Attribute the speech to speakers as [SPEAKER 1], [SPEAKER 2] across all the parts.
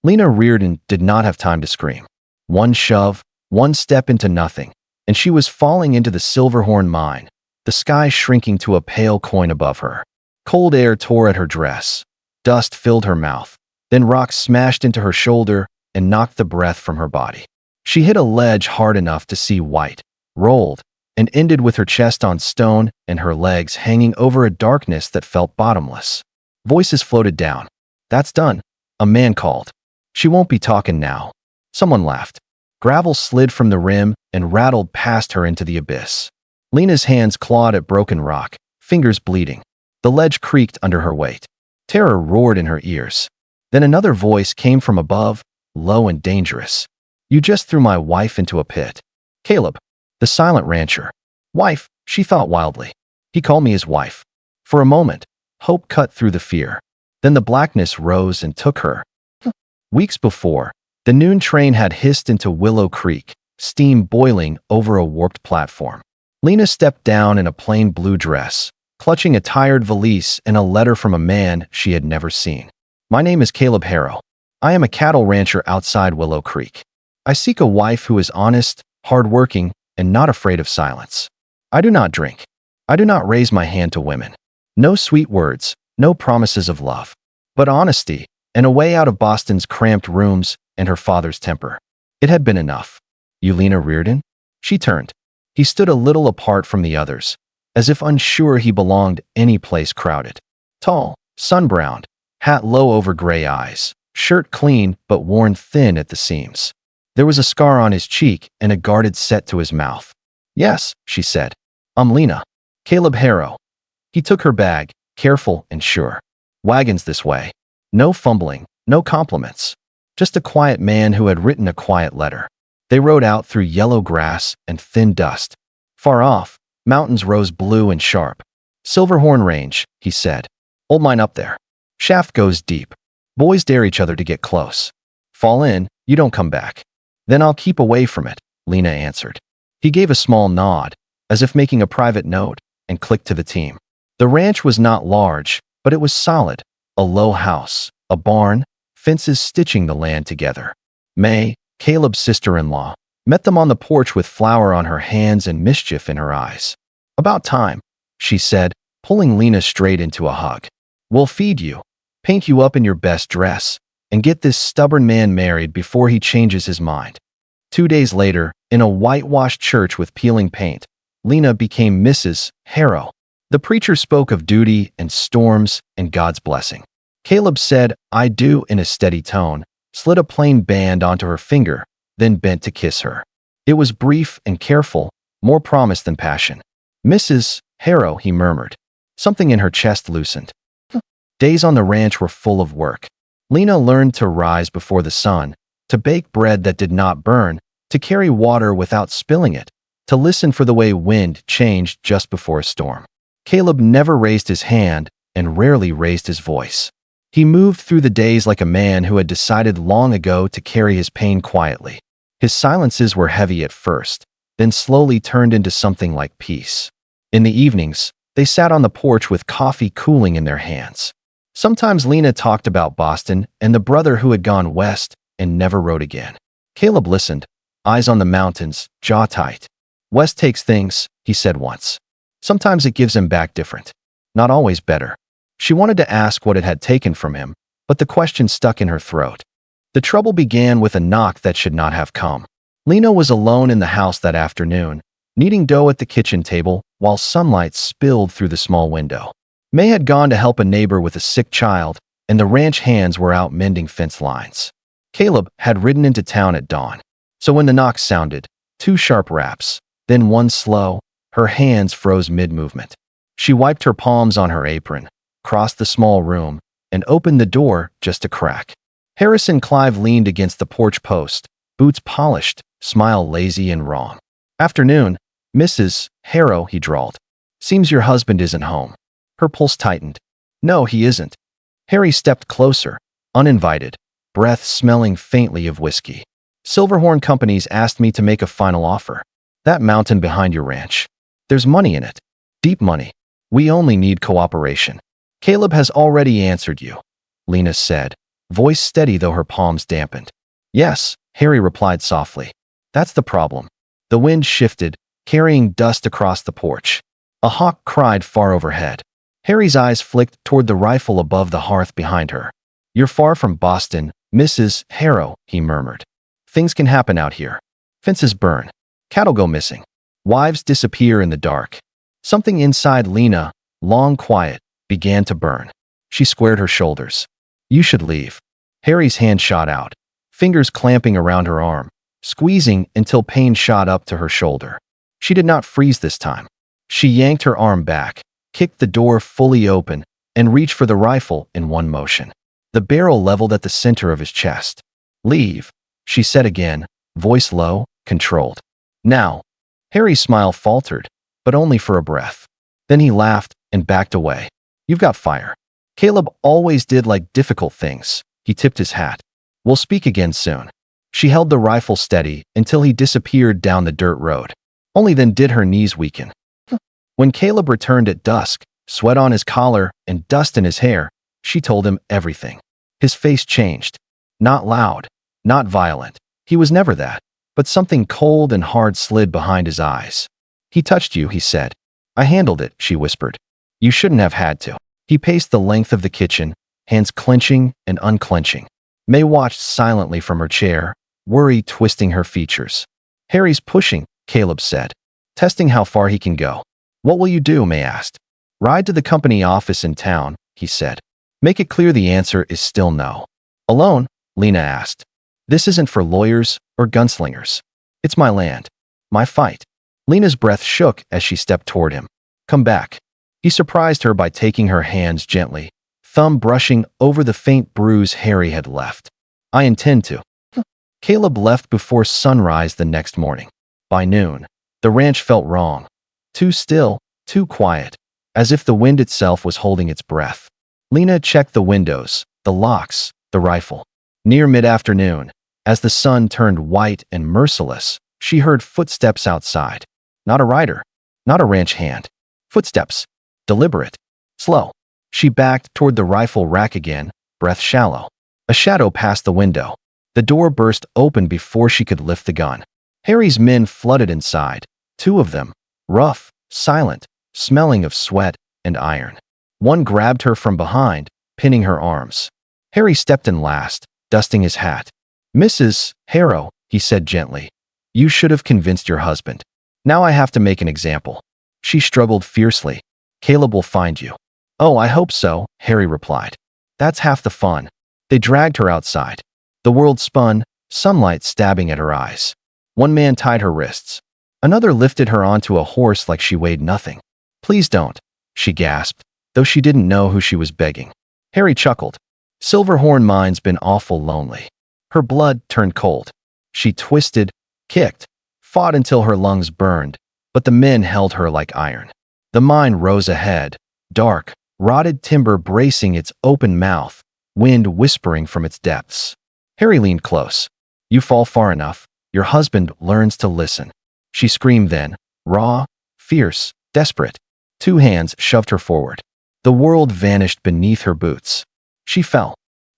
[SPEAKER 1] Lena Riordan did not have time to scream. One shove, one step into nothing, and she was falling into the Silverhorn mine, the sky shrinking to a pale coin above her. Cold air tore at her dress. Dust filled her mouth. Then rocks smashed into her shoulder and knocked the breath from her body. She hit a ledge hard enough to see white, rolled, and ended with her chest on stone and her legs hanging over a darkness that felt bottomless. Voices floated down. "That's done," a man called. "She won't be talking now." Someone laughed. Gravel slid from the rim and rattled past her into the abyss. Lena's hands clawed at broken rock, fingers bleeding. The ledge creaked under her weight. Terror roared in her ears. Then another voice came from above, low and dangerous. "You just threw my wife into a pit." Caleb, the silent rancher. Wife, she thought wildly. He called me his wife. For a moment, hope cut through the fear. Then the blackness rose and took her. Weeks before, the noon train had hissed into Willow Creek, steam boiling over a warped platform. Lena stepped down in a plain blue dress, clutching a tired valise and a letter from a man she had never seen. "My name is Caleb Harrow. I am a cattle rancher outside Willow Creek. I seek a wife who is honest, hardworking, and not afraid of silence. I do not drink. I do not raise my hand to women. No sweet words, no promises of love. But honesty, and a way out of Boston's cramped rooms and her father's temper." It had been enough. "You Lena Riordan?" She turned. He stood a little apart from the others, as if unsure he belonged any place crowded. Tall, sun-browned, hat low over gray eyes, shirt clean but worn thin at the seams. There was a scar on his cheek and a guarded set to his mouth. "Yes," she said. "I'm Lena. Caleb Harrow." He took her bag, careful and sure. "Wagons this way." No fumbling, no compliments. Just a quiet man who had written a quiet letter. They rode out through yellow grass and thin dust. Far off, mountains rose blue and sharp. "Silverhorn Range," he said. "Old mine up there. Shaft goes deep. Boys dare each other to get close. Fall in, you don't come back." "Then I'll keep away from it," Lena answered. He gave a small nod, as if making a private note, and clicked to the team. The ranch was not large, but it was solid. A low house, a barn, fences stitching the land together. May, Caleb's sister-in-law, met them on the porch with flour on her hands and mischief in her eyes. "About time," she said, pulling Lena straight into a hug. "We'll feed you, paint you up in your best dress, and get this stubborn man married before he changes his mind." 2 days later, in a whitewashed church with peeling paint, Lena became Mrs. Harrow. The preacher spoke of duty and storms and God's blessing. Caleb said, "I do," in a steady tone, slid a plain band onto her finger, then bent to kiss her. It was brief and careful, more promise than passion. "Mrs. Harrow," he murmured. Something in her chest loosened. Days on the ranch were full of work. Lena learned to rise before the sun, to bake bread that did not burn, to carry water without spilling it, to listen for the way wind changed just before a storm. Caleb never raised his hand and rarely raised his voice. He moved through the days like a man who had decided long ago to carry his pain quietly. His silences were heavy at first, then slowly turned into something like peace. In the evenings, they sat on the porch with coffee cooling in their hands. Sometimes Lena talked about Boston and the brother who had gone west and never wrote again. Caleb listened, eyes on the mountains, jaw tight. "West takes things," he said once. "Sometimes it gives him back different. Not always better." She wanted to ask what it had taken from him, but the question stuck in her throat. The trouble began with a knock that should not have come. Lena was alone in the house that afternoon, kneading dough at the kitchen table while sunlight spilled through the small window. May had gone to help a neighbor with a sick child, and the ranch hands were out mending fence lines. Caleb had ridden into town at dawn. So when the knock sounded, 2 sharp raps, then one slow, her hands froze mid-movement. She wiped her palms on her apron, crossed the small room, and opened the door just a crack. Harrison Clive leaned against the porch post, boots polished, smile lazy and wrong. "Afternoon, Mrs. Harrow," he drawled. "Seems your husband isn't home." Her pulse tightened. "No, he isn't." Harry stepped closer, uninvited, breath smelling faintly of whiskey. "Silverhorn Companies asked me to make a final offer. That mountain behind your ranch. There's money in it. Deep money. We only need cooperation." "Caleb has already answered you," Lena said, voice steady though her palms dampened. Yes, Harry replied softly. That's the problem. The wind shifted, carrying dust across the porch. A hawk cried far overhead. Harry's eyes flicked toward the rifle above the hearth behind her. You're far from Boston, Mrs. Harrow, he murmured. Things can happen out here. Fences burn. Cattle go missing. Wives disappear in the dark. Something inside Lena, long quiet, began to burn. She squared her shoulders. You should leave. Harry's hand shot out, fingers clamping around her arm, squeezing until pain shot up to her shoulder. She did not freeze this time. She yanked her arm back, kicked the door fully open, and reached for the rifle in one motion. The barrel leveled at the center of his chest. Leave, she said again, voice low, controlled. Now. Harry's smile faltered, but only for a breath. Then he laughed and backed away. You've got fire. Caleb always did like difficult things. He tipped his hat. We'll speak again soon. She held the rifle steady until he disappeared down the dirt road. Only then did her knees weaken. When Caleb returned at dusk, sweat on his collar and dust in his hair, she told him everything. His face changed. Not loud, not violent. He was never that, but something cold and hard slid behind his eyes. He touched you, he said. I handled it, she whispered. You shouldn't have had to. He paced the length of the kitchen, hands clenching and unclenching. May watched silently from her chair, worry twisting her features. Harry's pushing, Caleb said, testing how far he can go. What will you do, May asked. Ride to the company office in town, he said. Make it clear the answer is still no. Alone? Lena asked. This isn't for lawyers or gunslingers. It's my land. My fight. Lena's breath shook as she stepped toward him. Come back. He surprised her by taking her hands gently, thumb brushing over the faint bruise Harry had left. I intend to. Caleb left before sunrise the next morning. By noon, the ranch felt wrong. Too still, too quiet, as if the wind itself was holding its breath. Lena checked the windows, the locks, the rifle. Near mid-afternoon, as the sun turned white and merciless, she heard footsteps outside. Not a rider, not a ranch hand. Footsteps. Deliberate. Slow. She backed toward the rifle rack again, breath shallow. A shadow passed the window. The door burst open before she could lift the gun. Harry's men flooded inside, two of them, rough, silent, smelling of sweat and iron. One grabbed her from behind, pinning her arms. Harry stepped in last, dusting his hat. Mrs. Harrow, he said gently, you should have convinced your husband. Now I have to make an example. She struggled fiercely. Caleb will find you. Oh, I hope so, Harry replied. That's half the fun. They dragged her outside. The world spun, sunlight stabbing at her eyes. One man tied her wrists. Another lifted her onto a horse like she weighed nothing. Please don't, she gasped, though she didn't know who she was begging. Harry chuckled. Silverhorn mine's been awful lonely. Her blood turned cold. She twisted, kicked, fought until her lungs burned, but the men held her like iron. The mine rose ahead, dark, rotted timber bracing its open mouth, wind whispering from its depths. Harry leaned close. You fall far enough, your husband learns to listen. She screamed then, raw, fierce, desperate. Two hands shoved her forward. The world vanished beneath her boots. She fell.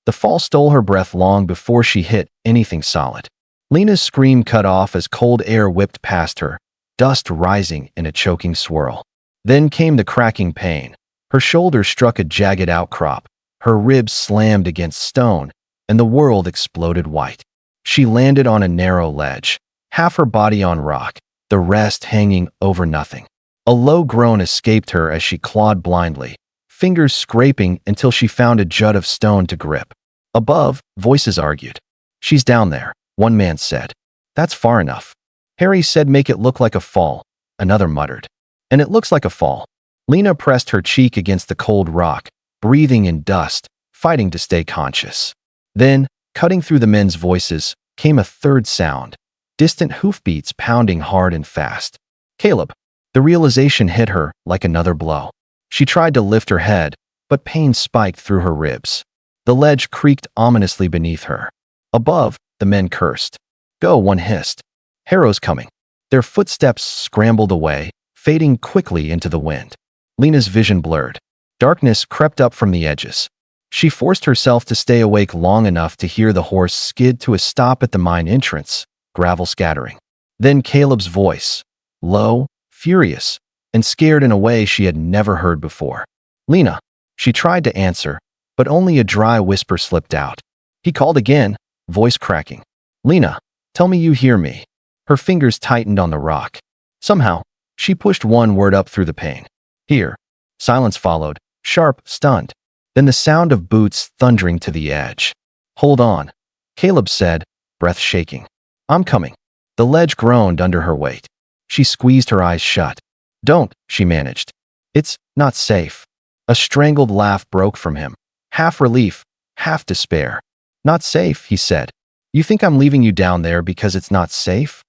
[SPEAKER 1] The fall stole her breath long before she hit anything solid. Lena's scream cut off as cold air whipped past her, dust rising in a choking swirl. Then came the cracking pain. Her shoulder struck a jagged outcrop, her ribs slammed against stone, and the world exploded white. She landed on a narrow ledge, half her body on rock, the rest hanging over nothing. A low groan escaped her as she clawed blindly, fingers scraping until she found a jut of stone to grip. Above, voices argued. She's down there, one man said. That's far enough. Harry said make it look like a fall, another muttered. And it looks like a fall. Lena pressed her cheek against the cold rock, breathing in dust, fighting to stay conscious. Then, cutting through the men's voices, came a third sound, distant hoofbeats pounding hard and fast. Caleb. The realization hit her like another blow. She tried to lift her head, but pain spiked through her ribs. The ledge creaked ominously beneath her. Above, the men cursed. Go, one hissed. Harrow's coming. Their footsteps scrambled away, fading quickly into the wind. Lena's vision blurred. Darkness crept up from the edges. She forced herself to stay awake long enough to hear the horse skid to a stop at the mine entrance, gravel scattering. Then Caleb's voice, low, furious, and scared in a way she had never heard before. "Lena." She tried to answer, but only a dry whisper slipped out. He called again, voice cracking. "Lena, tell me you hear me." Her fingers tightened on the rock. Somehow, she pushed one word up through the pain. "Here." Silence followed, sharp, stunned. Then the sound of boots thundering to the edge. "Hold on," Caleb said, breath shaking. "I'm coming." The ledge groaned under her weight. She squeezed her eyes shut. "Don't," she managed. "It's not safe." A strangled laugh broke from him, half relief, half despair. "Not safe," he said. "You think I'm leaving you down there because it's not safe?"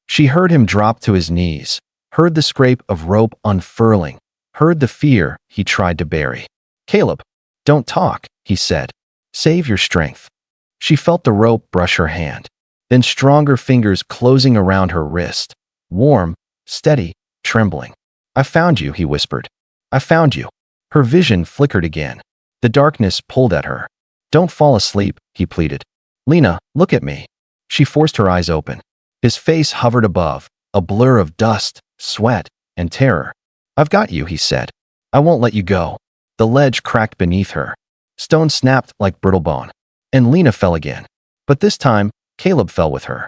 [SPEAKER 1] She heard him drop to his knees, heard the scrape of rope unfurling, heard the fear he tried to bury. "Caleb, don't talk," he said. "Save your strength." She felt the rope brush her hand, then stronger fingers closing around her wrist, warm, steady, trembling. "I found you," he whispered. "I found you." Her vision flickered again. The darkness pulled at her. "Don't fall asleep," he pleaded. "Lena, look at me." She forced her eyes open. His face hovered above, a blur of dust, sweat, and terror. "I've got you," he said. "I won't let you go." The ledge cracked beneath her. Stone snapped like brittle bone. And Lena fell again. But this time, Caleb fell with her.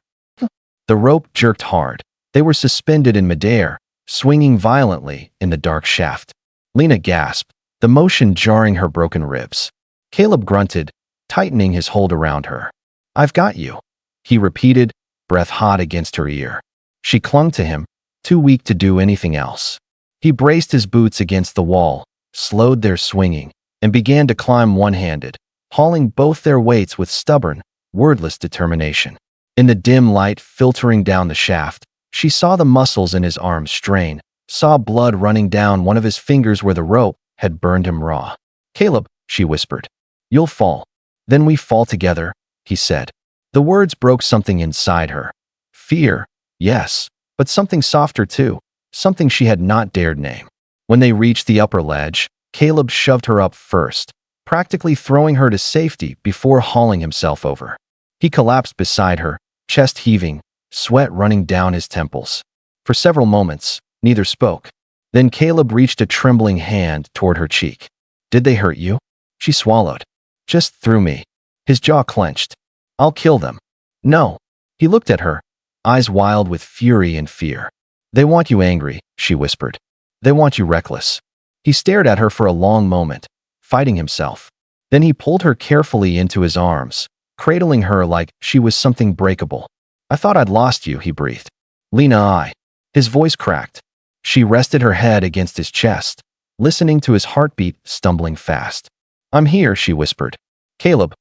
[SPEAKER 1] The rope jerked hard. They were suspended in midair, swinging violently in the dark shaft. Lena gasped, the motion jarring her broken ribs. Caleb grunted, tightening his hold around her. "I've got you," he repeated, breath hot against her ear. She clung to him, too weak to do anything else. He braced his boots against the wall, slowed their swinging, and began to climb one-handed, hauling both their weights with stubborn, wordless determination. In the dim light filtering down the shaft, she saw the muscles in his arms strain, saw blood running down one of his fingers where the rope had burned him raw. "Caleb," she whispered. "You'll fall. Then we fall together," he said. The words broke something inside her. Fear, yes, but something softer too, something she had not dared name. When they reached the upper ledge, Caleb shoved her up first, practically throwing her to safety before hauling himself over. He collapsed beside her, chest heaving, sweat running down his temples. For several moments, neither spoke. Then Caleb reached a trembling hand toward her cheek. "Did they hurt you?" She swallowed. "Just through me." His jaw clenched. "I'll kill them." "No." He looked at her, eyes wild with fury and fear. "They want you angry," she whispered. "They want you reckless." He stared at her for a long moment, fighting himself. Then he pulled her carefully into his arms, cradling her like she was something breakable. "I thought I'd lost you," he breathed. "Lena, His voice cracked. She rested her head against his chest, listening to his heartbeat stumbling fast. "I'm here," she whispered. "Caleb,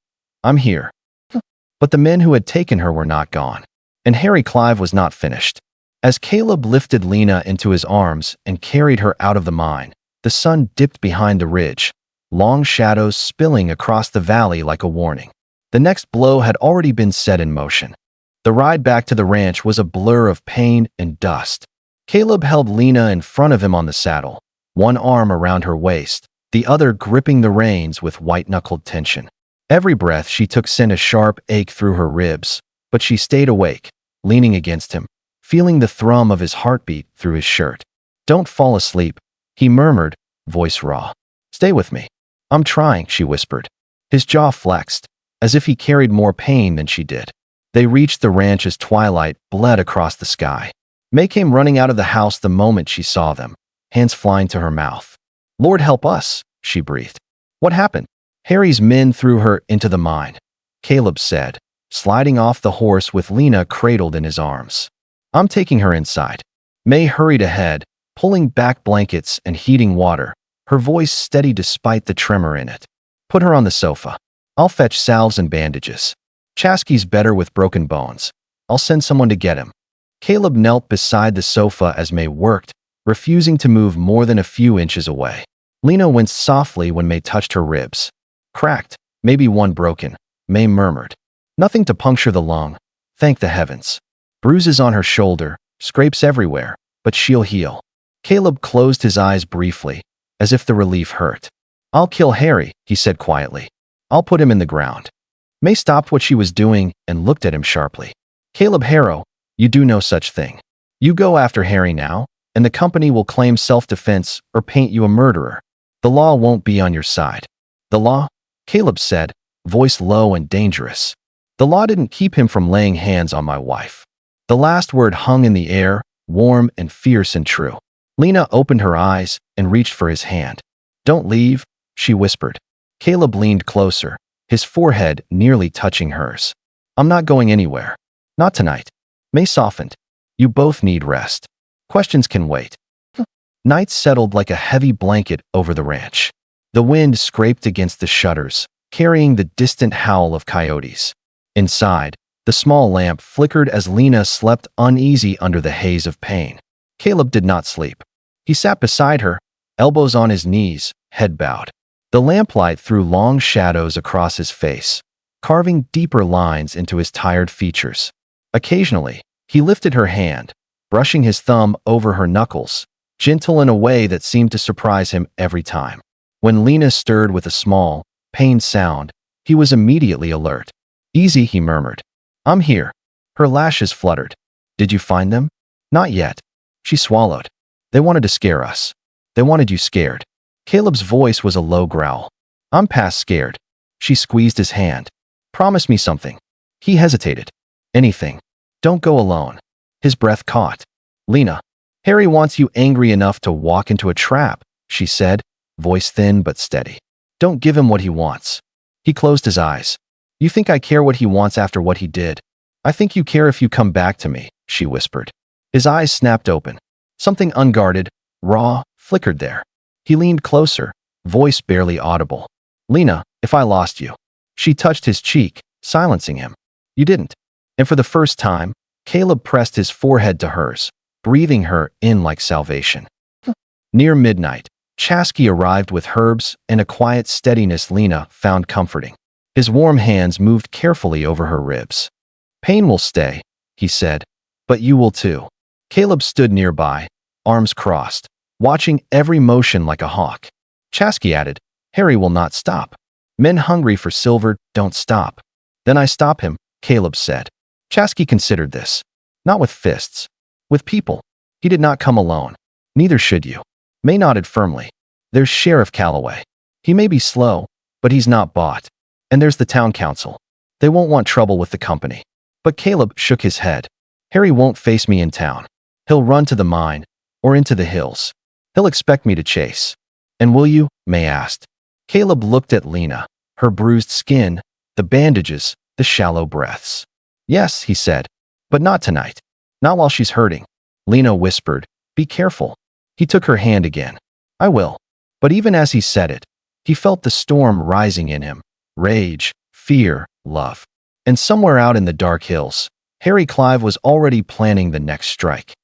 [SPEAKER 1] I'm here." But the men who had taken her were not gone, and Harry Clive was not finished. As Caleb lifted Lena into his arms and carried her out of the mine, the sun dipped behind the ridge, long shadows spilling across the valley like a warning. The next blow had already been set in motion. The ride back to the ranch was a blur of pain and dust. Caleb held Lena in front of him on the saddle, one arm around her waist, the other gripping the reins with white-knuckled tension. Every breath she took sent a sharp ache through her ribs, but she stayed awake, leaning against him, feeling the thrum of his heartbeat through his shirt. "Don't fall asleep," he murmured, voice raw. "Stay with me." "I'm trying," she whispered. His jaw flexed, as if he carried more pain than she did. They reached the ranch as twilight bled across the sky. May came running out of the house the moment she saw them, hands flying to her mouth. "Lord help us," she breathed. "What happened?" "Harry's men threw her into the mine," Caleb said, sliding off the horse with Lena cradled in his arms. "I'm taking her inside." May hurried ahead, pulling back blankets and heating water, her voice steady despite the tremor in it. "Put her on the sofa. I'll fetch salves and bandages. Chasky's better with broken bones. I'll send someone to get him." Caleb knelt beside the sofa as May worked, refusing to move more than a few inches away. Lena winced softly when May touched her ribs. "Cracked, maybe one broken," May murmured. "Nothing to puncture the lung, thank the heavens. Bruises on her shoulder, scrapes everywhere, but she'll heal." Caleb closed his eyes briefly, as if the relief hurt. "I'll kill Harry," he said quietly. I'll put him in the ground. May stopped what she was doing and looked at him sharply. Caleb Harrow, you do no such thing. You go after Harry now, and the company will claim self-defense or paint you a murderer. The law won't be on your side. The law? Caleb said, voice low and dangerous. The law didn't keep him from laying hands on my wife. The last word hung in the air, warm and fierce and true. Lena opened her eyes and reached for his hand. Don't leave, she whispered. Caleb leaned closer, his forehead nearly touching hers. I'm not going anywhere. Not tonight. May softened. You both need rest. Questions can wait. Night settled like a heavy blanket over the ranch. The wind scraped against the shutters, carrying the distant howl of coyotes. Inside, the small lamp flickered as Lena slept uneasy under the haze of pain. Caleb did not sleep. He sat beside her, elbows on his knees, head bowed. The lamplight threw long shadows across his face, carving deeper lines into his tired features. Occasionally, he lifted her hand, brushing his thumb over her knuckles, gentle in a way that seemed to surprise him every time. When Lena stirred with a small, pained sound, he was immediately alert. Easy, he murmured. I'm here. Her lashes fluttered. Did you find them? Not yet. She swallowed. They wanted to scare us. They wanted you scared. Caleb's voice was a low growl. I'm past scared. She squeezed his hand. Promise me something. He hesitated. Anything. Don't go alone. His breath caught. Lena, Harry wants you angry enough to walk into a trap, she said, voice thin but steady. Don't give him what he wants. He closed his eyes. You think I care what he wants after what he did? I think you care if you come back to me, she whispered. His eyes snapped open. Something unguarded, raw, flickered there. He leaned closer, voice barely audible. Lena, if I lost you. She touched his cheek, silencing him. You didn't. And for the first time, Caleb pressed his forehead to hers, breathing her in like salvation. Near midnight, Chasky arrived with herbs and a quiet steadiness Lena found comforting. His warm hands moved carefully over her ribs. Pain will stay, he said, but you will too. Caleb stood nearby, arms crossed, watching every motion like a hawk. Chasky added, Harry will not stop. Men hungry for silver don't stop. Then I stop him, Caleb said. Chasky considered this. Not with fists. With people. He did not come alone. Neither should you. May nodded firmly. There's Sheriff Calloway. He may be slow, but he's not bought. And there's the town council. They won't want trouble with the company. But Caleb shook his head. Harry won't face me in town. He'll run to the mine, or into the hills. He'll expect me to chase. And will you? May asked. Caleb looked at Lena, her bruised skin, the bandages, the shallow breaths. Yes, he said, but not tonight. Not while she's hurting. Lena whispered, be careful. He took her hand again. I will. But even as he said it, he felt the storm rising in him. Rage, fear, love. And somewhere out in the dark hills, Harry Clive was already planning the next strike.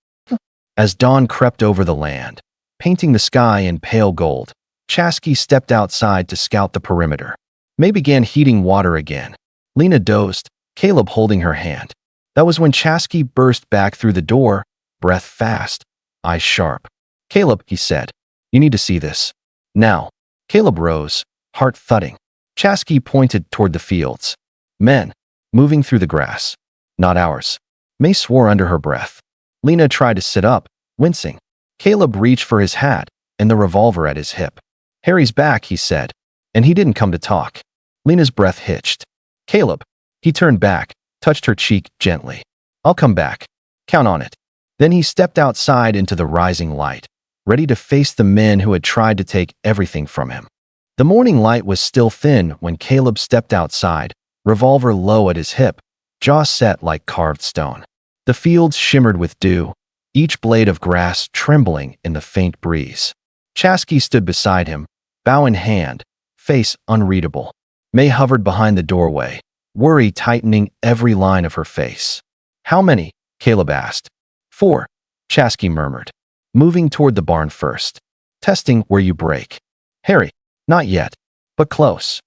[SPEAKER 1] As dawn crept over the land, painting the sky in pale gold, Chasky stepped outside to scout the perimeter. May began heating water again. Lena dozed, Caleb holding her hand. That was when Chasky burst back through the door, breath fast, eyes sharp. Caleb, he said, you need to see this. Now. Caleb rose, heart thudding. Chasky pointed toward the fields. Men, moving through the grass. Not ours. May swore under her breath. Lena tried to sit up, wincing. Caleb reached for his hat and the revolver at his hip. Harry's back, he said, and he didn't come to talk. Lena's breath hitched. Caleb. He turned back, touched her cheek gently. I'll come back. Count on it. Then he stepped outside into the rising light, ready to face the men who had tried to take everything from him. The morning light was still thin when Caleb stepped outside, revolver low at his hip, jaw set like carved stone. The fields shimmered with dew, each blade of grass trembling in the faint breeze. Chasky stood beside him, bow in hand, face unreadable. May hovered behind the doorway, worry tightening every line of her face. How many? Caleb asked. 4, Chasky murmured, moving toward the barn first. Testing where you break. Harry, not yet, but close.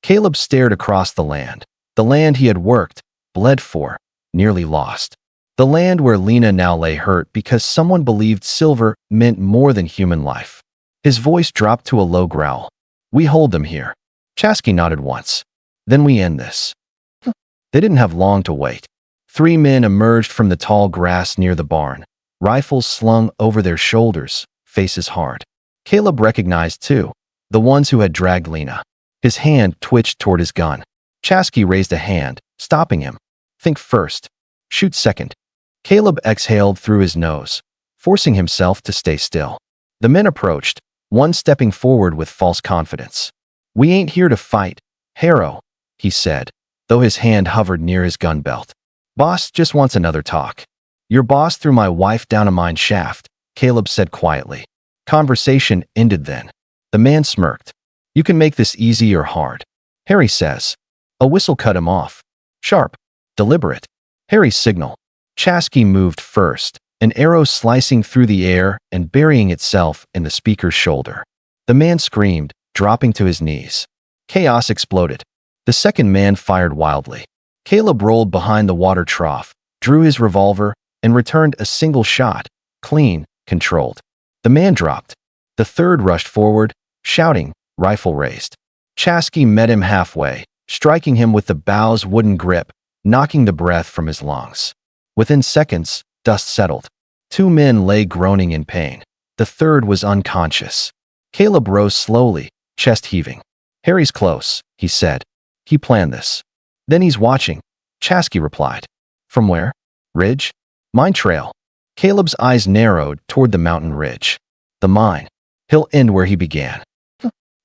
[SPEAKER 1] Caleb stared across the land he had worked, bled for, nearly lost. The land where Lena now lay hurt because someone believed silver meant more than human life. His voice dropped to a low growl. We hold them here. Chasky nodded once. Then we end this. They didn't have long to wait. 3 men emerged from the tall grass near the barn, rifles slung over their shoulders, faces hard. Caleb recognized two, the ones who had dragged Lena. His hand twitched toward his gun. Chasky raised a hand, stopping him. Think first. Shoot second. Caleb exhaled through his nose, forcing himself to stay still. The men approached, one stepping forward with false confidence. We ain't here to fight, Harrow, he said, though his hand hovered near his gun belt. Boss just wants another talk. Your boss threw my wife down a mine shaft, Caleb said quietly. Conversation ended then. The man smirked. You can make this easy or hard. Harry says. A whistle cut him off. Sharp. Deliberate. Harry's signal. Chasky moved first, an arrow slicing through the air and burying itself in the speaker's shoulder. The man screamed, dropping to his knees. Chaos exploded. The second man fired wildly. Caleb rolled behind the water trough, drew his revolver, and returned a single shot, clean, controlled. The man dropped. The third rushed forward, shouting, rifle raised. Chasky met him halfway, striking him with the bow's wooden grip, knocking the breath from his lungs. Within seconds, dust settled. 2 men lay groaning in pain. The third was unconscious. Caleb rose slowly, chest heaving. Harry's close, he said. He planned this. Then he's watching, Chasky replied. From where? Ridge? Mine trail. Caleb's eyes narrowed toward the mountain ridge. The mine. He'll end where he began.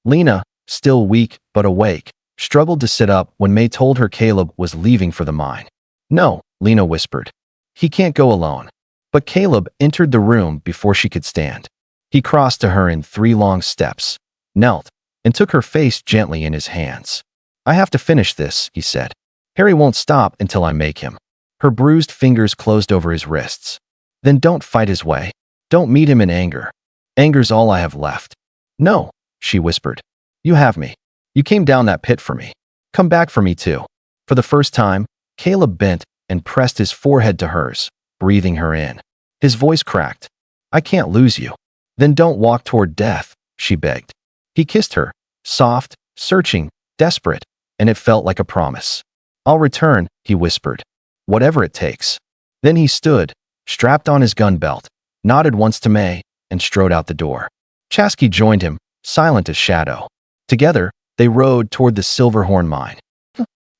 [SPEAKER 1] Lena, still weak but awake, struggled to sit up when May told her Caleb was leaving for the mine. No, Lena whispered. He can't go alone. But Caleb entered the room before she could stand. He crossed to her in 3 long steps, knelt, and took her face gently in his hands. I have to finish this, he said. Harry won't stop until I make him. Her bruised fingers closed over his wrists. Then don't fight his way. Don't meet him in anger. Anger's all I have left. No, she whispered. You have me. You came down that pit for me. Come back for me too. For the first time, Caleb bent and pressed his forehead to hers, breathing her in. His voice cracked. I can't lose you. Then don't walk toward death, she begged. He kissed her, soft, searching, desperate, and it felt like a promise. I'll return, he whispered. Whatever it takes. Then he stood, strapped on his gun belt, nodded once to May, and strode out the door. Chasky joined him, silent as shadow. Together, they rode toward the Silverhorn mine.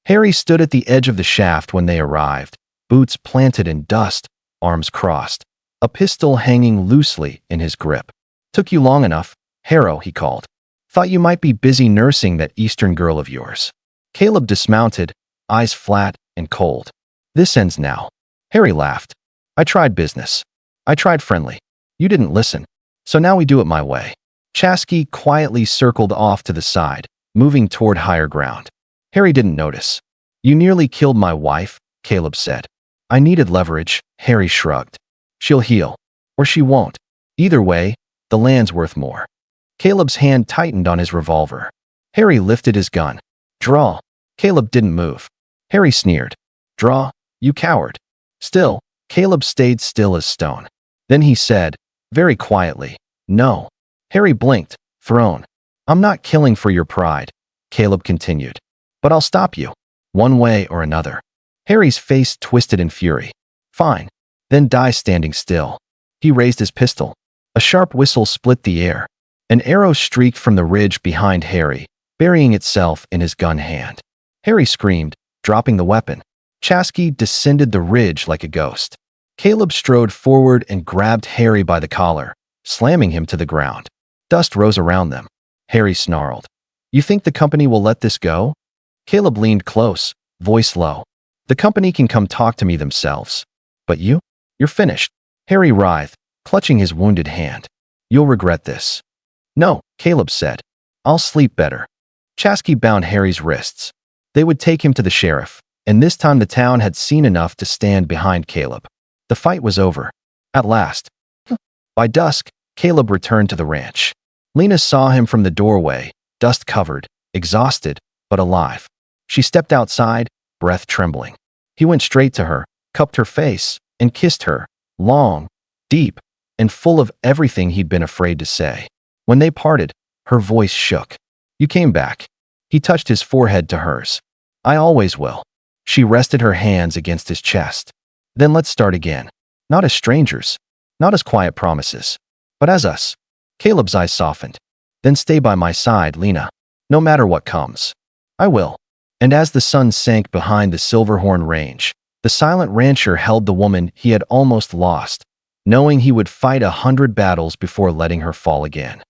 [SPEAKER 1] Harry stood at the edge of the shaft when they arrived, boots planted in dust, arms crossed, a pistol hanging loosely in his grip. Took you long enough, Harrow, he called. Thought you might be busy nursing that Eastern girl of yours. Caleb dismounted, eyes flat and cold. This ends now. Harry laughed. I tried business. I tried friendly. You didn't listen. So now we do it my way. Chasky quietly circled off to the side, moving toward higher ground. Harry didn't notice. You nearly killed my wife, Caleb said. I needed leverage, Harry shrugged. She'll heal. Or she won't. Either way, the land's worth more. Caleb's hand tightened on his revolver. Harry lifted his gun. Draw. Caleb didn't move. Harry sneered. Draw, you coward. Still, Caleb stayed still as stone. Then he said, very quietly, no. Harry blinked, thrown. I'm not killing for your pride, Caleb continued. But I'll stop you, one way or another. Harry's face twisted in fury. Fine. Then die standing still. He raised his pistol. A sharp whistle split the air. An arrow streaked from the ridge behind Harry, burying itself in his gun hand. Harry screamed, dropping the weapon. Chasky descended the ridge like a ghost. Caleb strode forward and grabbed Harry by the collar, slamming him to the ground. Dust rose around them. Harry snarled. You think the company will let this go? Caleb leaned close, voice low. The company can come talk to me themselves. But you? You're finished. Harry writhed, clutching his wounded hand. You'll regret this. No, Caleb said. I'll sleep better. Chasky bound Harry's wrists. They would take him to the sheriff, and this time the town had seen enough to stand behind Caleb. The fight was over. At last. By dusk, Caleb returned to the ranch. Lena saw him from the doorway, dust-covered, exhausted, but alive. She stepped outside, breath trembling. He went straight to her, cupped her face, and kissed her, long, deep, and full of everything he'd been afraid to say. When they parted, her voice shook. You came back. He touched his forehead to hers. I always will. She rested her hands against his chest. Then let's start again. Not as strangers, not as quiet promises, but as us. Caleb's eyes softened. Then stay by my side, Lena. No matter what comes. I will. And as the sun sank behind the Silverhorn range, the silent rancher held the woman he had almost lost, knowing he would fight 100 battles before letting her fall again.